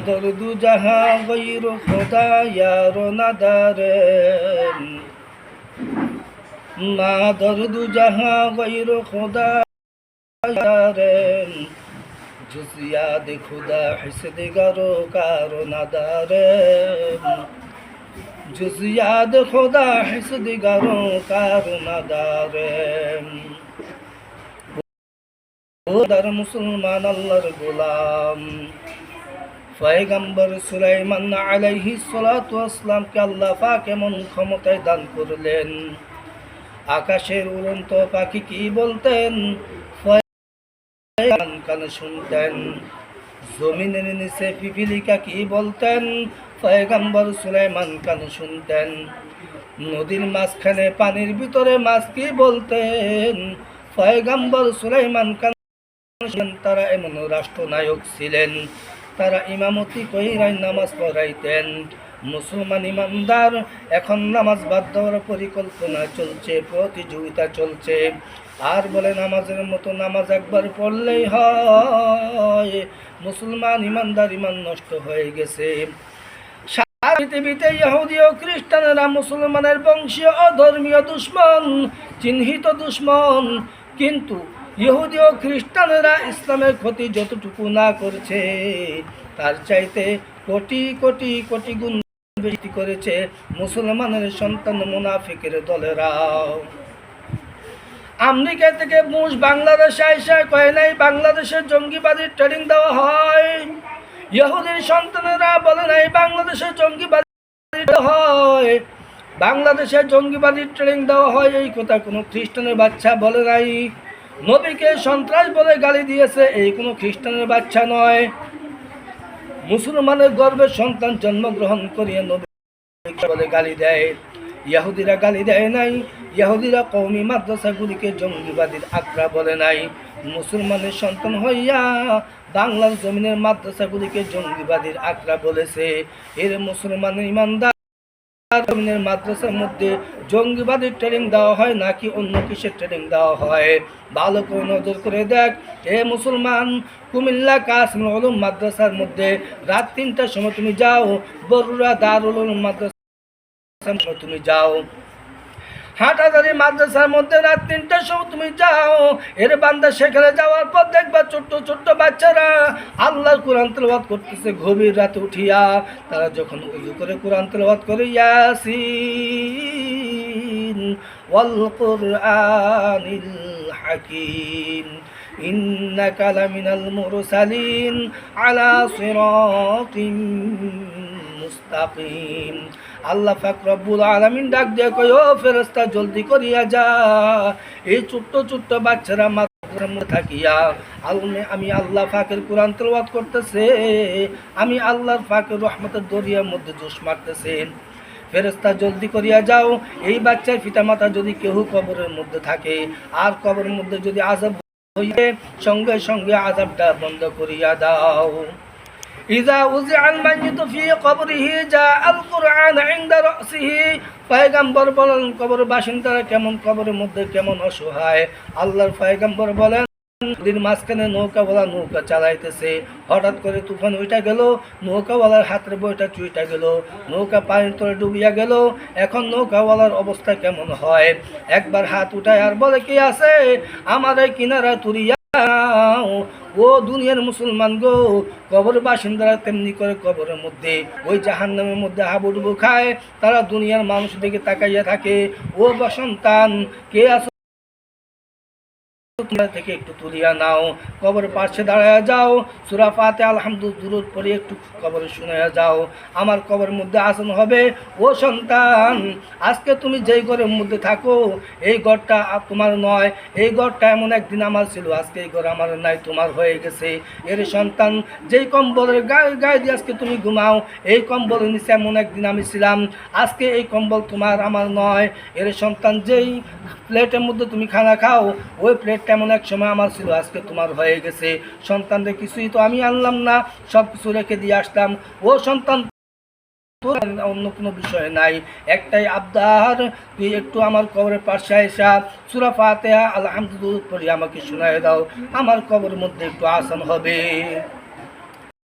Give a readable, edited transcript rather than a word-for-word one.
दर्द जहाँ गैर खुदा यारो नदारेन ना दर्द जहाँ गैर खुदा यारेन जुस याद खुदा हिस्द गरो कारो नदारेन जुस याद खुदा हिस्द गरो कारो नदारेन दर मुसलमान अल्लाहर गुलाम পয়গম্বর সুলাইমান আলাইহিস সালাতু ওয়াসসালামকে আল্লাহ পাক এমন ক্ষমতায় দান করলেন, আকাশের উড়ন্ত পাখি কি বলতেন কানে শুনতেন, জমিনের নিচে পিপিলিকা কি বলতেন পয়গম্বর সুলাইমান কানে শুনতেন, নদীর মাঝখানে পানির ভিতরে মাছ কি বলতেন পয়গম্বর সুলাইমান কানে শুনতেন। তারা এমন রাষ্ট্রনায়ক ছিলেন, তারা ইমামতি কইরাই নামাজ পড়াইতেন। মুসলমান ইমানদার এখন নামাজ বাদ দেওয়ার পরিকল্পনা চলছে, প্রতিযোগিতা চলছে। আর বলে নামাজের মতো নামাজ একবার পড়লেই হয়। মুসলমান ইমানদার ইমান নষ্ট হয়ে গেছে। সারা পৃথিবীতে ইহুদি ও খ্রিস্টানেরা মুসলমানের বংশীয় ও ধর্মীয় দুশ্মন, চিহ্নিত দুশ্মন। কিন্তু ইহুদি ও খ্রিস্টানেরা ইসলামের ক্ষতি যতটুকু না করছে তার চাইতে কোটি কোটি কোটি গুণ বেশি করেছে মুসলমানের সন্তান মুনাফিকের দলেরা। আমেরিকা থেকে বুশ বাংলাদেশে আইসা কয় নাই বাংলাদেশের জঙ্গিবাদী ট্রেনিং দেওয়া হয়। ইহুদির সন্তানেরা বলে নাই বাংলাদেশের জঙ্গিবাদী হয়, বাংলাদেশের জঙ্গিবাদী ট্রেনিং দেওয়া হয়। এই কথা কোনো খ্রিস্টানের বাচ্চা বলে নাই। নবীকে সন্ত্রাস বলে গালি দিয়েছে, এই কোনো খ্রিস্টানের বাচ্চা নয়। মুসলমানের গর্ভের সন্তান জন্মগ্রহণ করিয়ে নবী বলে গালি দেয়। ইহুদিরা গালি দেয় নাই, ইহুদিরা কওমি মাদ্রাসাগুলিকে জঙ্গিবাদীর আকরা বলে নাই। মুসলমানের সন্তান হইয়া বাংলার জমিনের মাদ্রাসাগুলিকে জঙ্গিবাদীর আকরা বলেছে। এর মুসলমানের ইমানদার মাদ্রাসার মধ্যে জঙ্গিবাদী ট্রেনিং দেওয়া হয় নাকি অন্য কিসের ট্রেনিং দেওয়া হয়? ভালো করে নজর করে দেখ এ মুসলমান। কুমিল্লা কাসিমুল উলুম মাদ্রাসার মধ্যে রাত ৩টার সময় তুমি যাও, বরুড়া দারুল উলুম মাদ্রাসার সময় তুমি যাও, হাটহাজারী মাদ্রাসার মধ্যে রাত ৩টার সময় তুমি যাও। এর বান্দা সেখানে যাওয়ার পর দেখবা ছোট্ট ছোট্ট বাচ্চারা আল্লাহর কোরআন তেলাওয়াত করতেছে গভীর রাতে উঠিয়া। তারা যখন উযু করে কোরআন তেলাওয়াত করে ইয়াসিন ওয়াল কুরআনিল হাকীম ইন্নাকা লামিনাল মুরসালিন আলা সিরাতিন মুস্তাকিম। আল্লাহ পাক রব্বুল আলামিন ডাক দিয়ে কয় ও ফেরেশতা জলদি করিয়া যা। এই ছোট্ট ছোট্ট বাচ্চারা মাদ্রাসার মধ্যে থাকিয়া আমি আল্লাহ পাকের কোরআন তেলাওয়াত করতেছে, আমি আল্লাহর পাকের রহমতের দরিয়ার মধ্যে জোশ মারতেছে। ফেরেশতা জলদি করিয়া যাও। এই বাচ্চার পিতামাতা যদি কেউ কবরের মধ্যে থাকে আর কবরের মধ্যে যদি আযাব হইবে সঙ্গে সঙ্গে আযাবটা বন্ধ করিয়া দাও। ইযা উযিআল মাইয়িতু ফি কবরিহি জাআল কুরআন ইনদা রাসিহি। পয়গম্বর বলেন কবর বাসিন্দারা কেমন, কবরের মধ্যে কেমন অসহায়। আল্লাহর পয়গম্বর বলেন নদীর মাঝখানে নৌকাওয়ালা নৌকা চালাইতেছে, হঠাৎ করে তুফান উঠা গেল, নৌকাওয়ালার হাতের বইটা চুইটা গেল, নৌকা পানির তলে ডুবিয়া গেল। এখন নৌকাওয়ালার অবস্থা কেমন হয়? একবার হাত উঠায় আর বলে কি আছে আমার এই কিনারা তুরিয়া। ও দুনিয়ার মুসলমান গো, কবর বাসিন্দারা তেমনি করে কবরের মধ্যে ওই জাহান্নামের মধ্যে হাবুডুবু খায়। তারা দুনিয়ার মানুষ দিকে তাকাইয়া থাকে। ও সন্তান কে আছো থেকে একটু তুলিয়া নাও, কবর পাশে দাঁড়ায় যাও, সূরা ফাতিহা আলহামদুলিল্লাহ দুরূদ পড়ে একটু কবরে শুনাইয়া যাও। আমার কবরের মধ্যে আসন হবে। ও সন্তান আজকে তুমি যেই ঘরের মধ্যে থাকো এই ঘরটা তোমার নয়, এই ঘরটা এমন একদিন আমার ছিল, আজকে এই ঘর আমার নাই, তোমার হয়ে গেছে। এর সন্তান যেই কম্বলের গায়ে দিয়ে আজকে তুমি ঘুমাও এই কম্বলের নিচে এমন একদিন আমি ছিলাম, আজকে এই কম্বল তোমার আমার নয়। এর সন্তান যেই প্লেটের মধ্যে তুমি খানা খাও ওই প্লেট তেমন এক সময় আমার ছিল, আজকে তোমার হয়ে গেছে। সন্তানদের কিছুই তো আমি আনলাম না, সব কিছু রেখে দিয়ে আসলাম। ও সন্তান তোর অন্য কোনো বিষয় নাই, একটাই আবদার, তুই একটু আমার কবরের পাশে আইসা সূরা ফাতিহা আলহামদুলিল্লাহ পড়ে আমাকে শোনায় দাও, আমার কবরের মধ্যে একটু আসান হবে।